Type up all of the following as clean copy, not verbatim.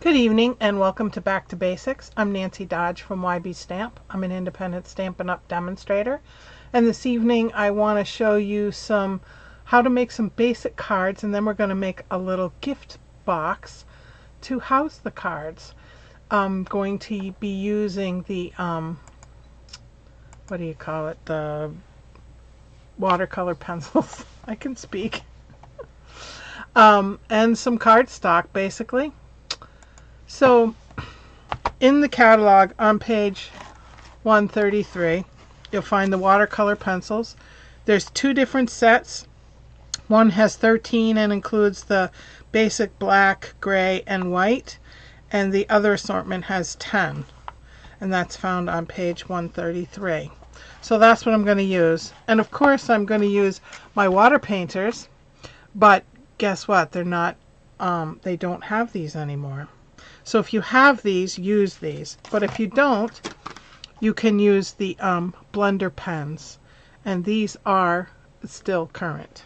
Good evening and welcome to Back to Basics. I'm Nancy Dodge from YB Stamp. I'm an independent Stampin' Up! Demonstrator. And this evening I want to show you how to make some basic cards, and then we're going to make a little gift box to house the cards. I'm going to be using the, the watercolor pencils. I can speak. And some cardstock basically. So in the catalog on page 133, you'll find the watercolor pencils. There's two different sets. One has 13 and includes the basic black, gray, and white, and the other assortment has 10, and that's found on page 133. So that's what I'm going to use. And of course I'm going to use my water painters, but guess what? They're not, they don't have these anymore. So if you have these, use these. But if you don't, you can use the blender pens. And these are still current.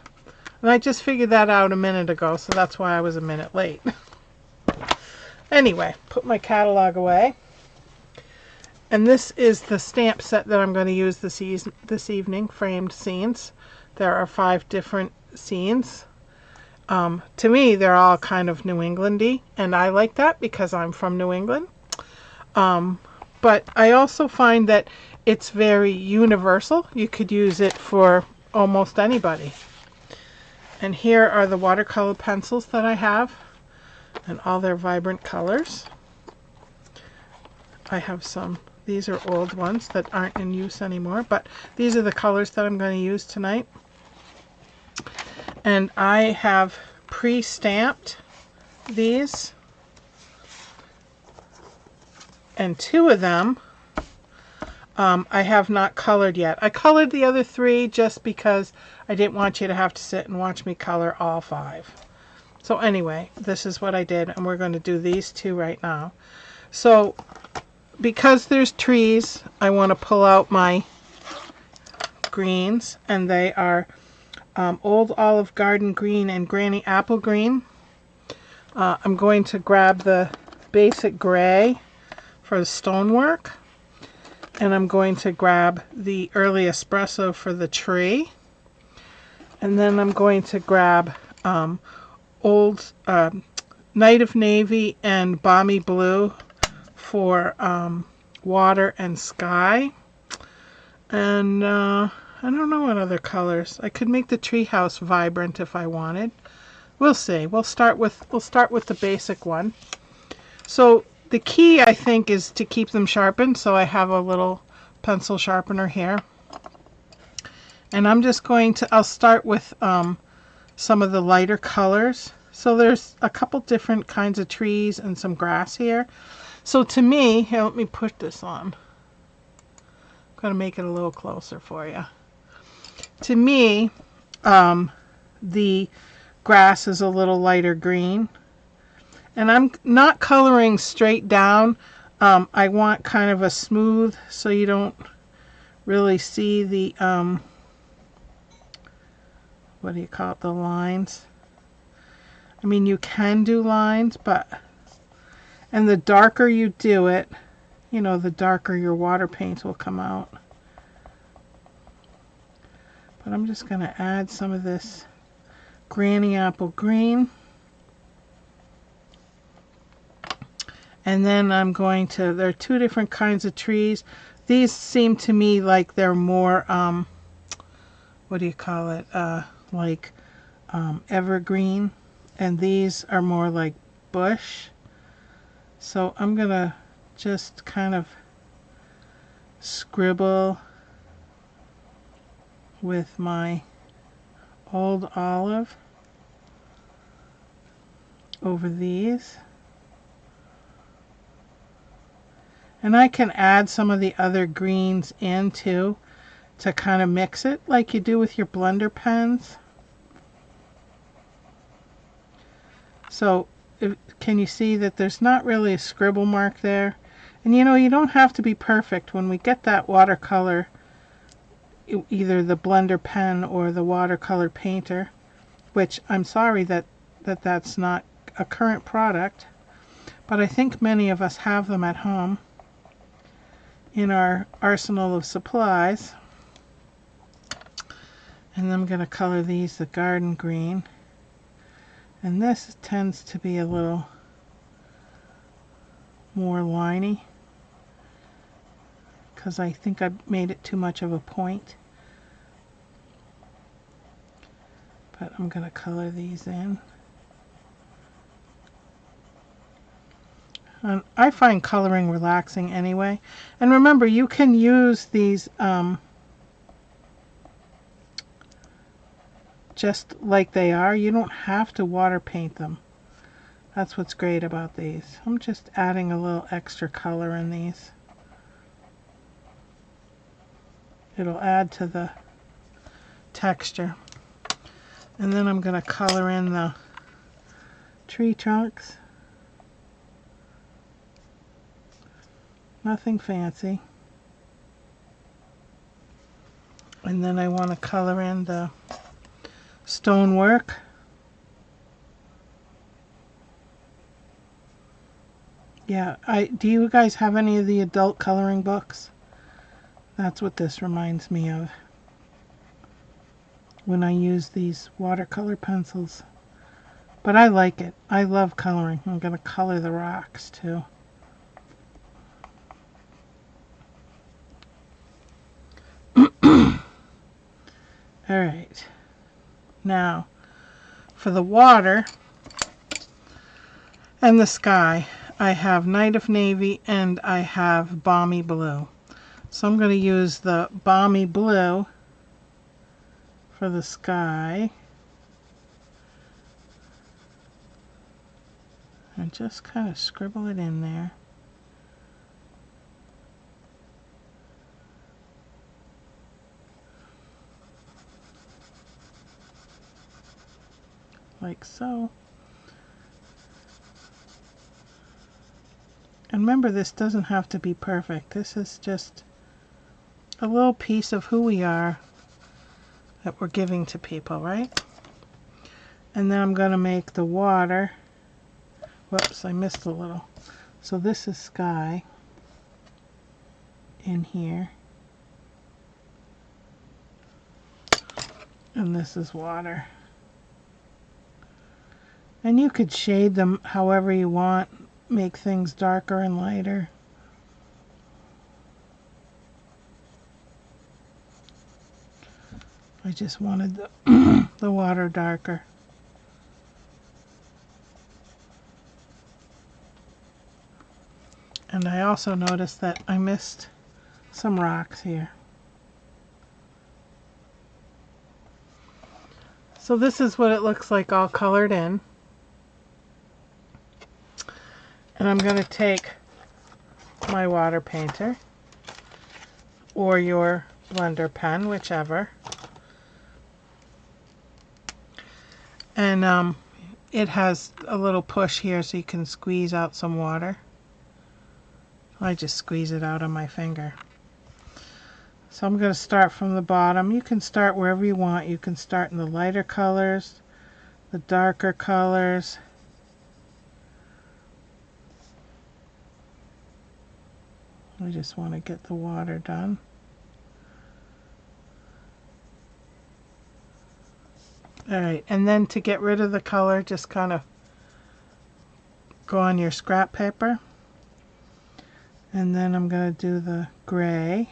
And I just figured that out a minute ago, so that's why I was a minute late. Anyway, put my catalog away. And this is the stamp set that I'm going to use this evening, framed scenes. There are 5 different scenes. To me, they're all kind of New England-y, and I like that because I'm from New England. But I also find that it's very universal. You could use it for almost anybody. And here are the watercolor pencils that I have, and all their vibrant colors. I have some, these are old ones that aren't in use anymore, but these are the colors that I'm going to use tonight. And I have pre-stamped these, and 2 of them I have not colored yet. I colored the other 3 just because I didn't want you to have to sit and watch me color all 5. So anyway, this is what I did, and we're going to do these 2 right now. So because there's trees, I want to pull out my greens, and they are Old Olive Garden Green and Granny Apple Green. I'm going to grab the basic gray for the stonework, and I'm going to grab the Early Espresso for the tree, and then I'm going to grab old Night of Navy and Balmy Blue for water and sky, and I don't know what other colors. I could make the treehouse vibrant if I wanted. We'll see. We'll start with the basic one. So the key, I think, is to keep them sharpened. So I have a little pencil sharpener here. And I'm just going to, I'll start with some of the lighter colors. So there's a couple different kinds of trees and some grass here. So to me, here, let me put this on. I'm going to make it a little closer for you. To me, the grass is a little lighter green, and I'm not coloring straight down. I want kind of a smooth, so you don't really see the what do you call it, the lines. I mean, you can do lines, and the darker you do it, you know, the darker your water paint will come out. But I'm just going to add some of this Granny Apple Green. And then I'm going to, there are 2 different kinds of trees. These seem to me like they're more, what do you call it, evergreen. And these are more like bush. So I'm going to just kind of scribble with my Old Olive over these. And I can add some of the other greens in too to kind of mix it like you do with your blender pens. So can you see that there's not really a scribble mark there? And you know, you don't have to be perfect. When we get that watercolor, either the blender pen or the watercolor painter, which I'm sorry that that's not a current product, but I think many of us have them at home in our arsenal of supplies. And I'm going to color these the garden green. And this tends to be a little more liney because I think I made it too much of a point. But I'm going to color these in. And I find coloring relaxing anyway. And remember, you can use these just like they are. You don't have to water paint them. That's what's great about these. I'm just adding a little extra color in these. It'll add to the texture. And then I'm going to color in the tree trunks. Nothing fancy. And then I want to color in the stonework. Yeah, do you guys have any of the adult coloring books? That's what this reminds me of when I use these watercolor pencils. But I like it. I love coloring. I'm going to color the rocks too. Alright, now for the water and the sky, I have Night of Navy and I have Balmy Blue. So I'm going to use the Balmy Blue for the sky and just kind of scribble it in there. Like so. And remember, this doesn't have to be perfect. This is just a little piece of who we are that we're giving to people, right? And then I'm going to make the water. Whoops, I missed a little. So this is sky in here. And this is water. And you could shade them however you want, make things darker and lighter. I just wanted the water darker. And I also noticed that I missed some rocks here. So this is what it looks like all colored in. And I'm going to take my water painter or your blender pen, whichever. And it has a little push here so you can squeeze out some water. I just squeeze it out on my finger. So I'm going to start from the bottom. You can start wherever you want. You can start in the lighter colors, the darker colors. I just want to get the water done. Alright, and then to get rid of the color, just kind of go on your scrap paper. And then I'm going to do the gray.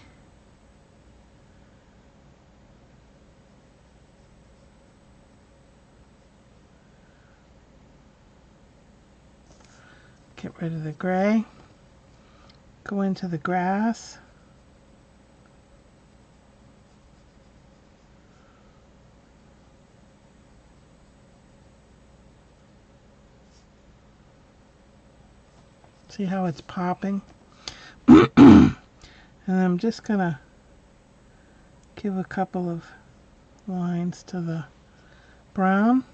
Get rid of the gray. Go into the grass. See how it's popping? And I'm just going to give a couple of lines to the brown,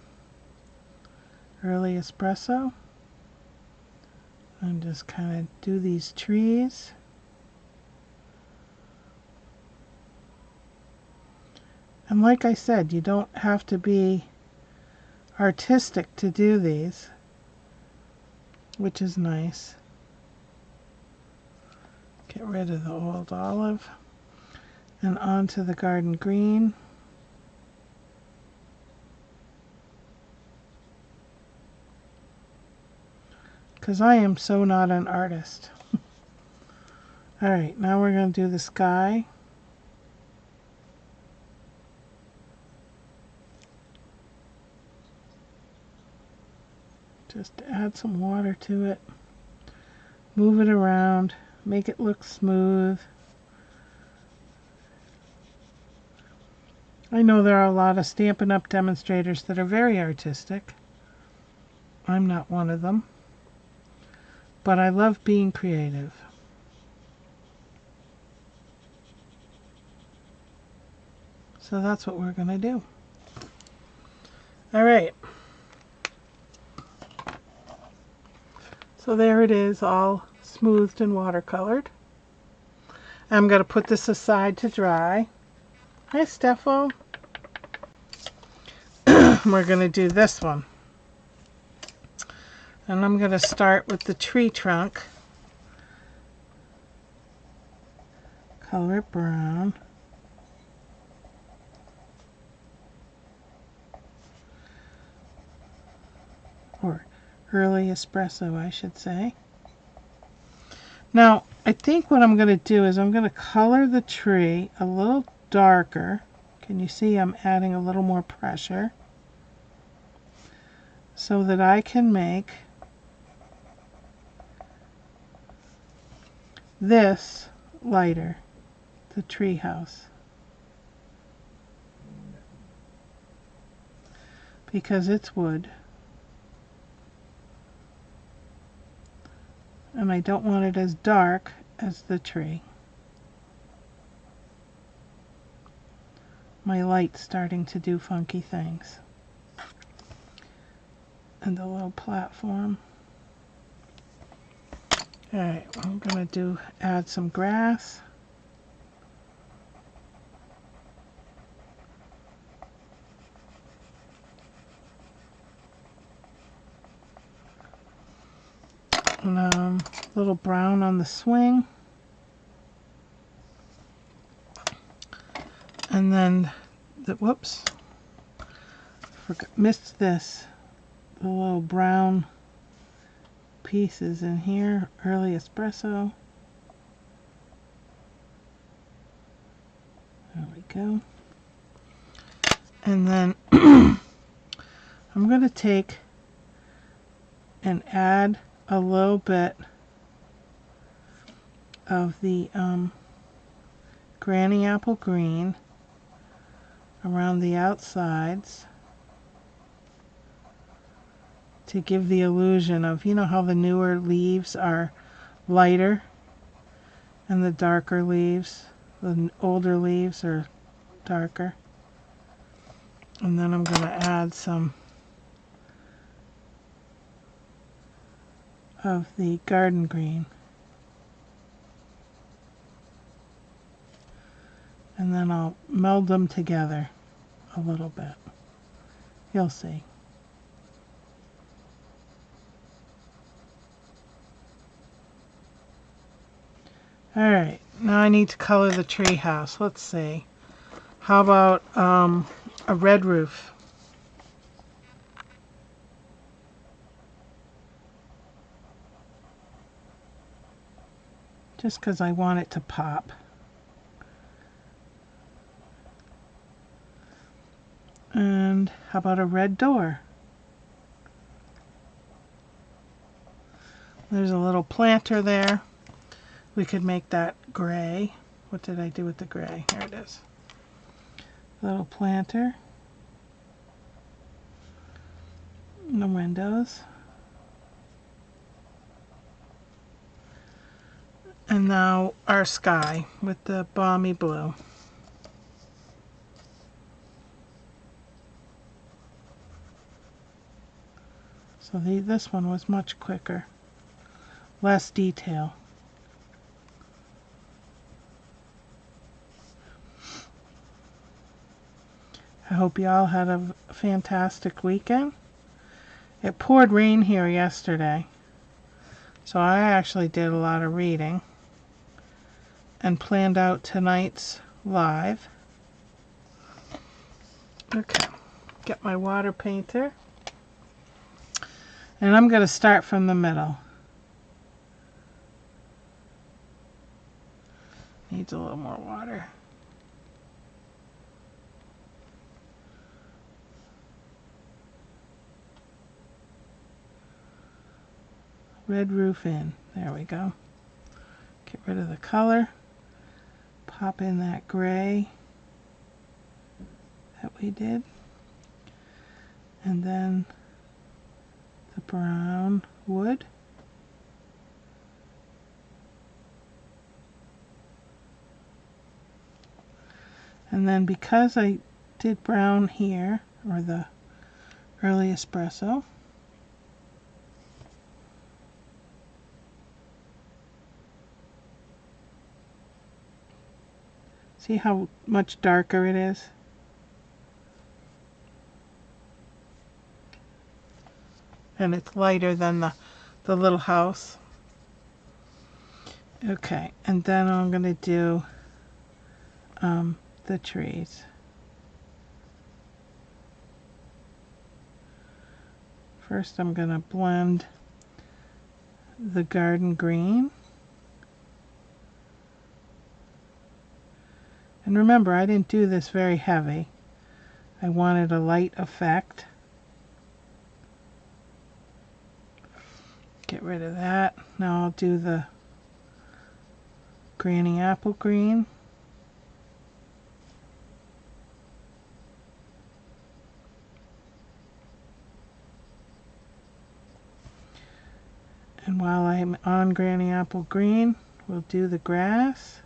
early espresso. And just kind of do these trees. And like I said, you don't have to be artistic to do these. which is nice. Get rid of the old olive and onto the garden green. Because I am so not an artist. Alright, now we're going to do the sky. Just add some water to it. Move it around. Make it look smooth. I know there are a lot of Stampin' Up! Demonstrators that are very artistic. I'm not one of them. But I love being creative. So that's what we're going to do. Alright. So there it is, all smoothed and watercolored. I'm going to put this aside to dry. Hi, Steffo. We're going to do this one. And I'm going to start with the tree trunk. Color it brown. Or early espresso, I should say. Now, I think what I'm going to do is I'm going to color the tree a little darker. Can you see I'm adding a little more pressure so that I can make this lighter, the tree house. Because it's wood. And I don't want it as dark as the tree. My light's starting to do funky things. And the little platform. Alright, I'm going to add some grass. And a little brown on the swing. And then, whoops, missed this. The little brown pieces in here, early espresso. There we go. And then I'm going to take and add a little bit of the Granny Apple Green around the outsides to give the illusion of, you know how the newer leaves are lighter and the darker leaves, the older leaves are darker. And then I'm going to add some of the garden green. And then I'll meld them together a little bit. You'll see. Alright, now I need to color the tree house. Let's see. How about a red roof? Just because I want it to pop. And how about a red door? There's a little planter there. We could make that gray. What did I do with the gray? Here it is. Little planter. And the windows. And now our sky with the balmy blue. So this one was much quicker. Less detail. I hope you all had a fantastic weekend. It poured rain here yesterday. So I actually did a lot of reading and planned out tonight's live. Okay, get my water painter. And I'm going to start from the middle. Needs a little more water. Red roof in. There we go. Get rid of the color. Pop in that gray that we did. And then the brown wood. And then because I did brown here, or the early espresso, see how much darker it is? And it's lighter than the little house. Okay, and then I'm going to do the trees. First I'm going to blend the garden green. And remember, I didn't do this very heavy. I wanted a light effect. Get rid of that. Now I'll do the Granny Apple green. And while I'm on Granny Apple green, we'll do the grass.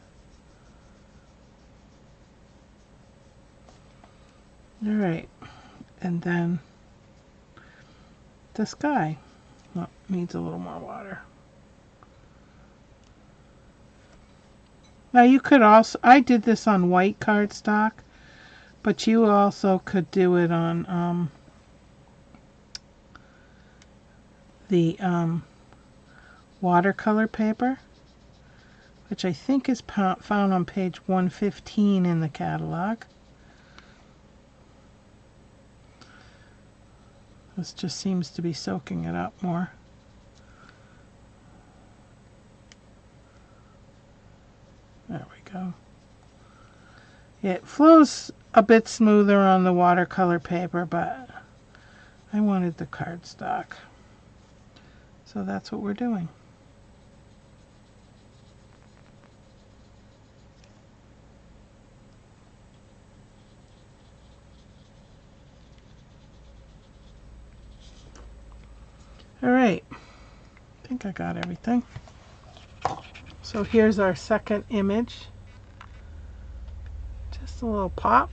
Alright, and then the sky. Well, needs a little more water. Now you could also, I did this on white cardstock, but you also could do it on the watercolor paper, which I think is found on page 115 in the catalog. This just seems to be soaking it up more. There we go. It flows a bit smoother on the watercolor paper, but I wanted the cardstock. So that's what we're doing. Alright, I think I got everything. So here's our second image. Just a little pop.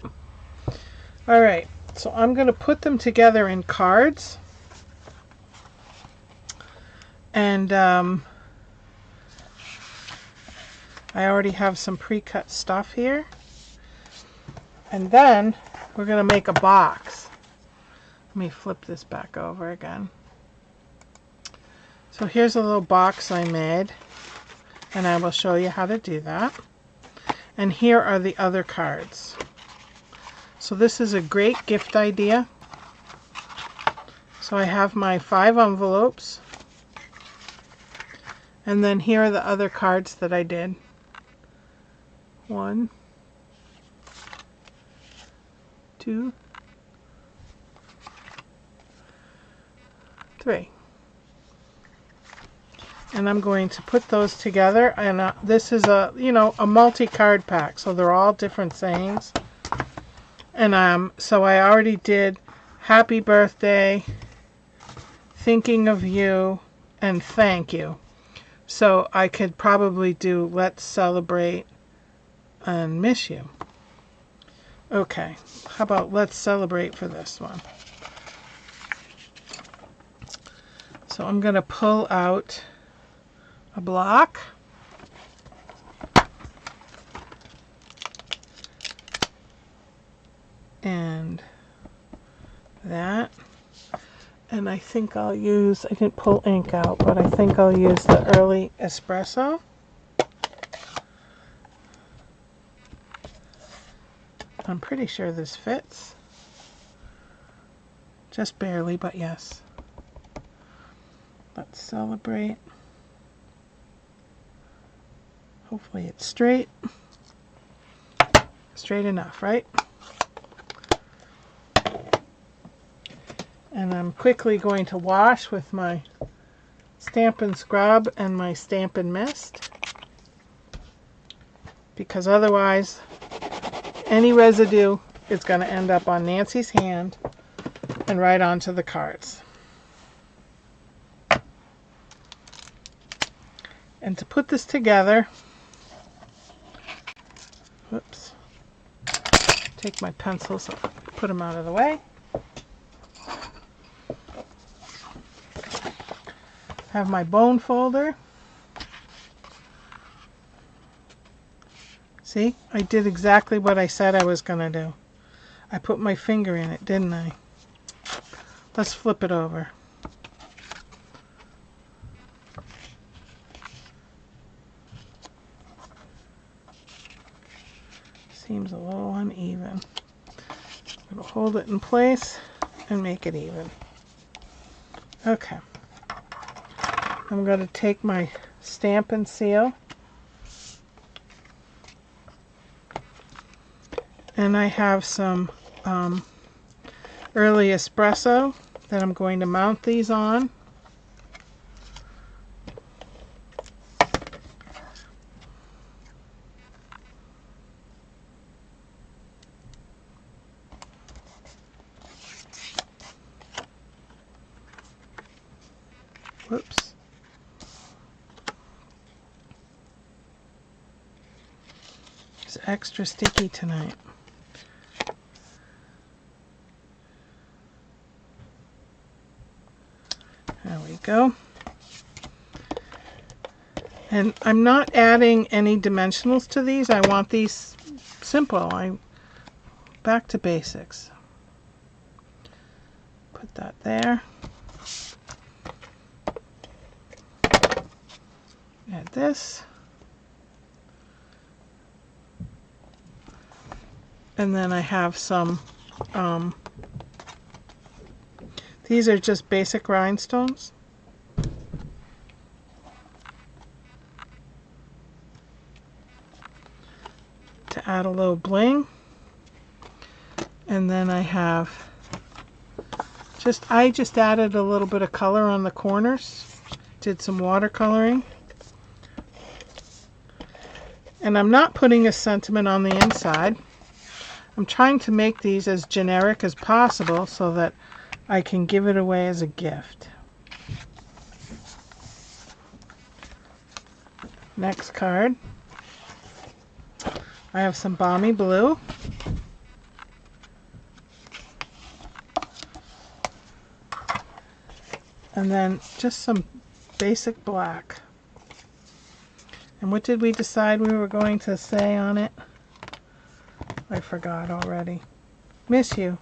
Alright, so I'm going to put them together in cards. And I already have some pre-cut stuff here. And then we're going to make a box. Let me flip this back over again. So here's a little box I made, and I will show you how to do that. And here are the other cards. So this is a great gift idea. So I have my 5 envelopes, and then here are the other cards that I did. 1, 2, 3. And I'm going to put those together, and this is a multi-card pack, so they're all different sayings. And so I already did happy birthday, thinking of you, and thank you. So I could probably do let's celebrate and miss you. Okay, how about let's celebrate for this one? So I'm going to pull out a block. And that. And I think I'll use, I didn't pull ink out, but I think I'll use the early espresso. I'm pretty sure this fits. Just barely, but yes. Let's celebrate. Hopefully it's straight. Straight enough, right? And I'm quickly going to wash with my Stampin' Scrub and my Stampin' Mist, because otherwise any residue is going to end up on Nancy's hand and right onto the cards. And to put this together, whoops, take my pencils, put them out of the way. Have my bone folder. See, I did exactly what I said I was going to do. I put my finger in it, didn't I? Let's flip it over. Seems a little uneven. I'm going to hold it in place and make it even. Okay. I'm going to take my Stampin' Seal, and I have some early espresso that I'm going to mount these on. Whoops. It's extra sticky tonight. There we go. And I'm not adding any dimensionals to these. I want these simple. I'm back to basics. Put that there. Add this. And then I have some, these are just basic rhinestones. To add a little bling. And then I have I just added a little bit of color on the corners. Did some watercoloring. And I'm not putting a sentiment on the inside. I'm trying to make these as generic as possible so that I can give it away as a gift. Next card. I have some Balmy Blue. And then just some basic black. And what did we decide we were going to say on it? I forgot already. Miss you.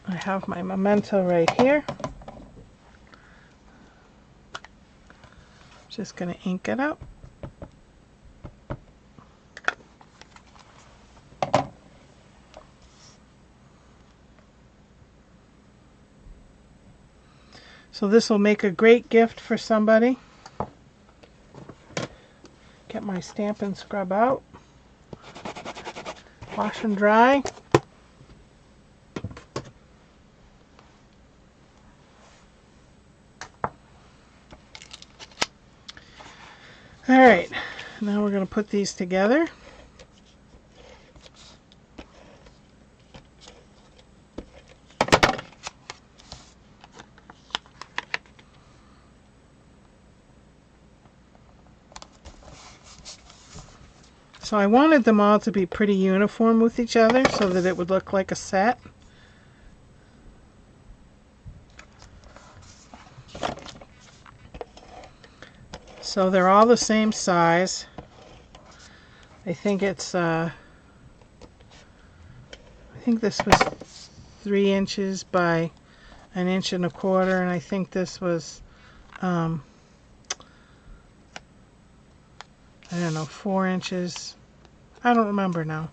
I have my memento right here. Just going to ink it up. So this will make a great gift for somebody. Get my Stampin' Scrub out. Wash and dry. Alright, now we're going to put these together. So I wanted them all to be pretty uniform with each other so that it would look like a set. So they're all the same size. I think it's, I think this was 3 inches by 1 1/4 inches, and I think this was, I don't know, 4 inches. I don't remember now.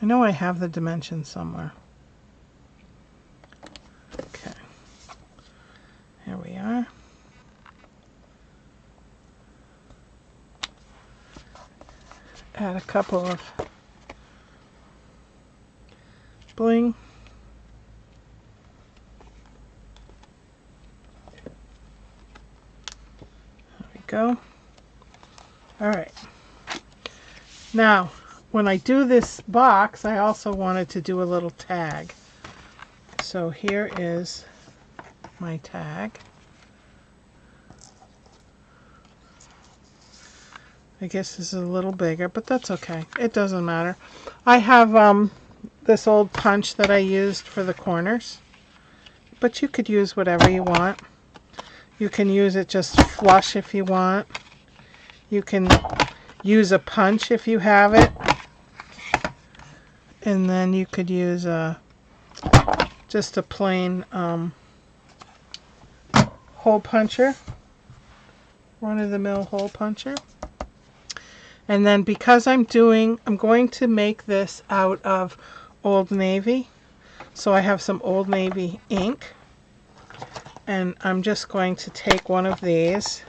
I know I have the dimensions somewhere. Okay. Here we are. Add a couple of bling. There we go. All right. Now, when I do this box, I also wanted to do a little tag. So here is my tag. I guess this is a little bigger, but that's okay. It doesn't matter. I have this old punch that I used for the corners, but you could use whatever you want. You can use it just flush if you want. You can use a punch if you have it. And then you could use just a plain hole puncher, run-of-the-mill hole puncher. And then because I'm going to make this out of Old Navy. So I have some Old Navy ink. And I'm just going to take one of these.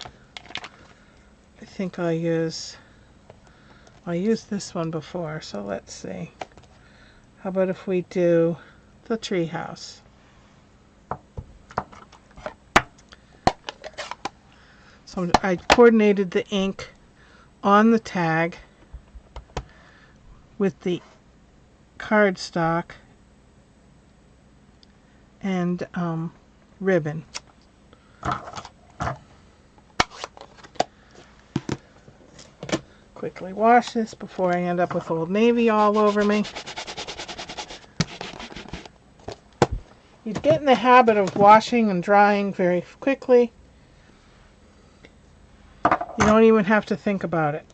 I think I used this one before, so let's see. How about if we do the treehouse? So I coordinated the ink on the tag with the cardstock and ribbon. Quickly wash this before I end up with Old Navy all over me. You get in the habit of washing and drying very quickly. You don't even have to think about it.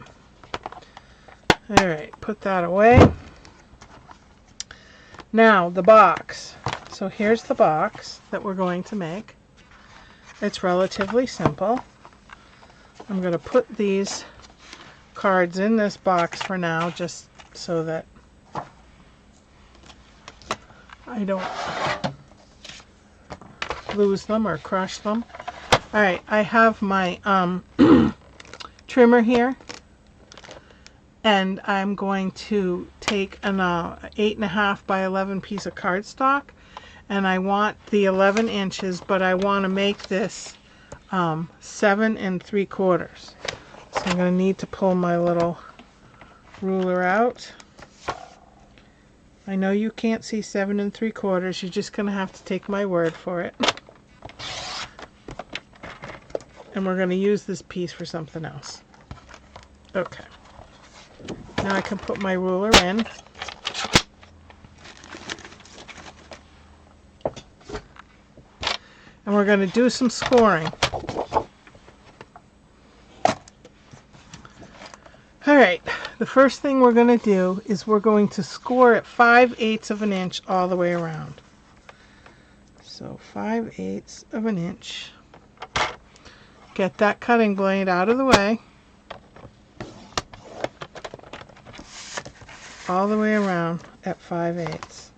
Alright, put that away. Now, the box. So here's the box that we're going to make. It's relatively simple. I'm going to put these cards in this box for now, just so that I don't lose them or crush them. Alright, I have my trimmer here, and I'm going to take an 8.5 by 11 piece of cardstock, and I want the 11 inches, but I want to make this 7 3/4. So I'm going to need to pull my little ruler out. I know you can't see 7 3/4. You're just going to have to take my word for it. And we're going to use this piece for something else. Okay. Now I can put my ruler in. And we're going to do some scoring. Alright, the first thing we're going to do is we're going to score at 5/8 of an inch all the way around. So 5/8 of an inch. Get that cutting blade out of the way. All the way around at 5/8.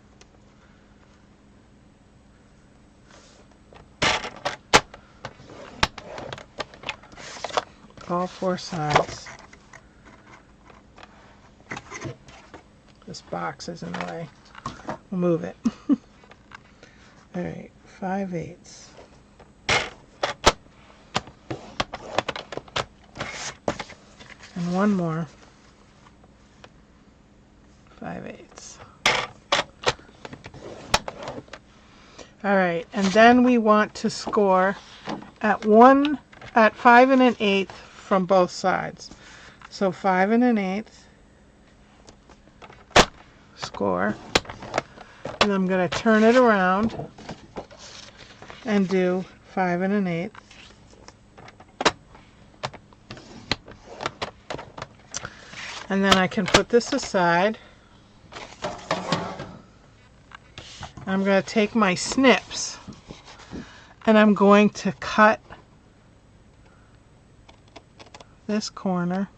All 4 sides. This box is in the way. We'll move it. Alright, 5/8. And one more. 5/8. Alright, and then we want to score at 5 1/8 from both sides. So 5 1/8 score, and I'm going to turn it around and do 5 1/8. And then I can put this aside. I'm going to take my snips and I'm going to cut this corner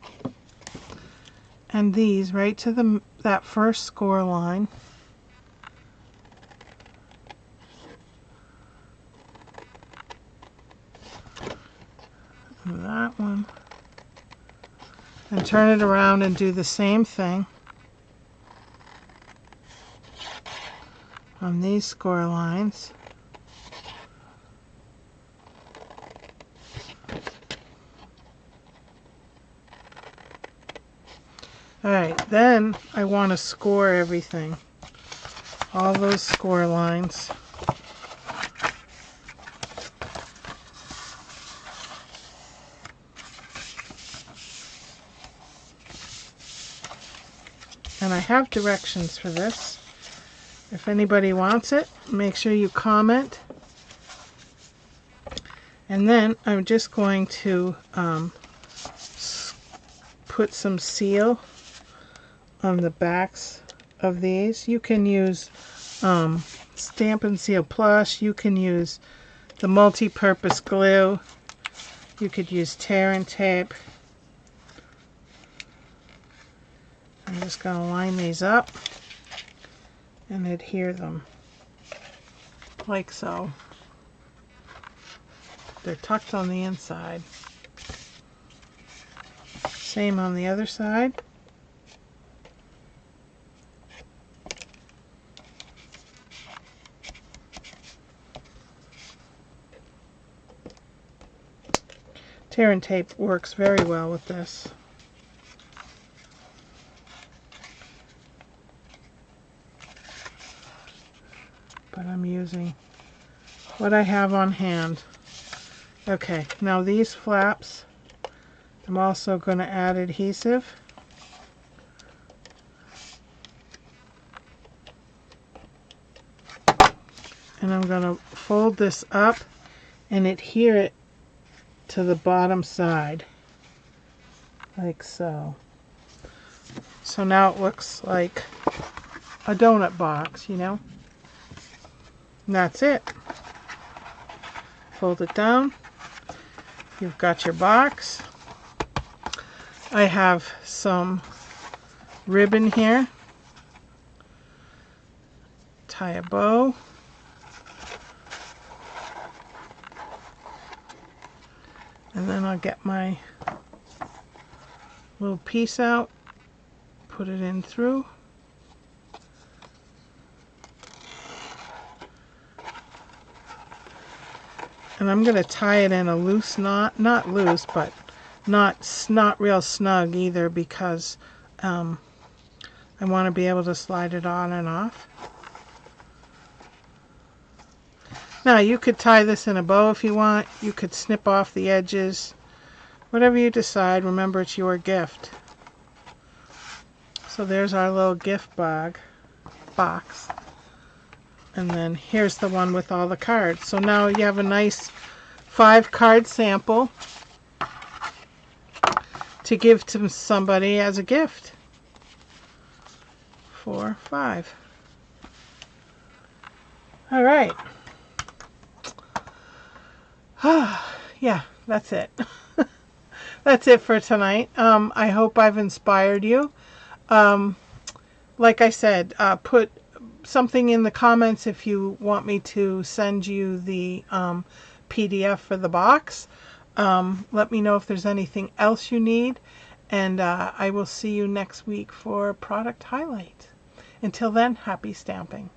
and these right to that first score line. And that one. And turn it around and do the same thing on these score lines. Alright, then I want to score everything. All those score lines. And I have directions for this. If anybody wants it, make sure you comment. And then I'm just going to put some seal on the backs of these. You can use Stampin' Seal Plus. You can use the multi-purpose glue. You could use tear and tape. I'm just going to line these up and adhere them like so. They're tucked on the inside. Same on the other side. Tear and tape works very well with this. But I'm using what I have on hand. Okay, now these flaps, I'm also going to add adhesive. And I'm going to fold this up and adhere it to the bottom side, like so. So now it looks like a donut box, you know? And that's it. Fold it down. You've got your box. I have some ribbon here. Tie a bow. And then I'll get my little piece out, put it in through. And I'm going to tie it in a loose knot, not loose, but not real snug either, because I want to be able to slide it on and off. Now you could tie this in a bow if you want. You could snip off the edges. Whatever you decide, remember it's your gift. So there's our little gift box. And then here's the one with all the cards. So now you have a nice 5-card sample to give to somebody as a gift. 4, 5. All right. Yeah, that's it. That's it for tonight. I hope I've inspired you. Like I said, put something in the comments if you want me to send you the PDF for the box. Let me know if there's anything else you need, and I will see you next week for product highlight. Until then, happy stamping.